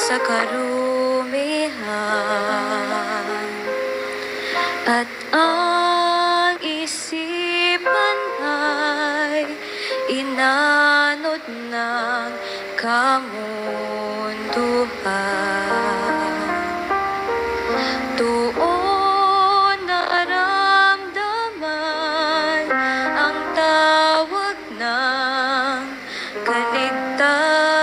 sa karumihan, at ang isipan ay inanod ng kamunduhan. Doon naramdaman ang tawag ng kaligtasan.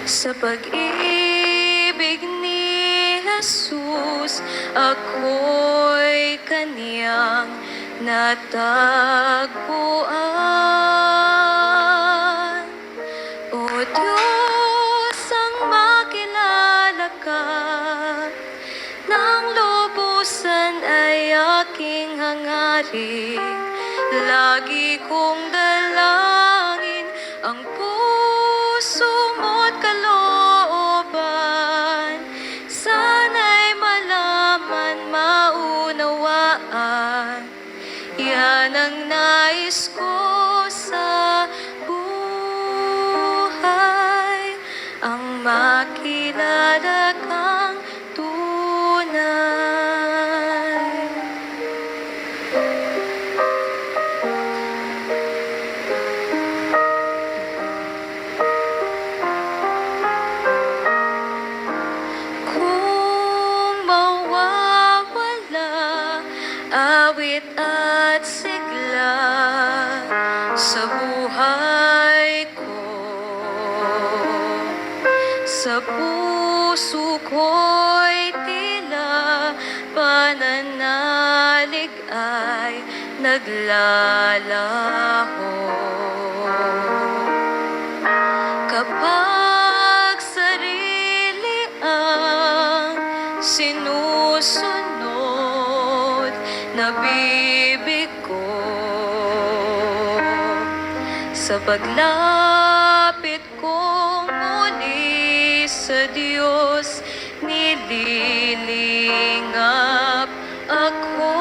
Sa pag-ibig ni Jesus, ako'y kaniyang natagpuan. O Diyos, ang makilala ka ng lubusan ay aking hangarin. Lagi kong dalangin ang puso mo't kalooban. Sana'y malaman, maunawaan. Yan ang nais ko sa buhay, ang makilala kang tunay. Kung mawawala awit at sigla sa buhay ko, sa puso ko'y tila pananalig ay naglalaho. Kapag sarili ang sinusunod, nabibigo sa paglapit ko muli sa Diyos, nililingap ako.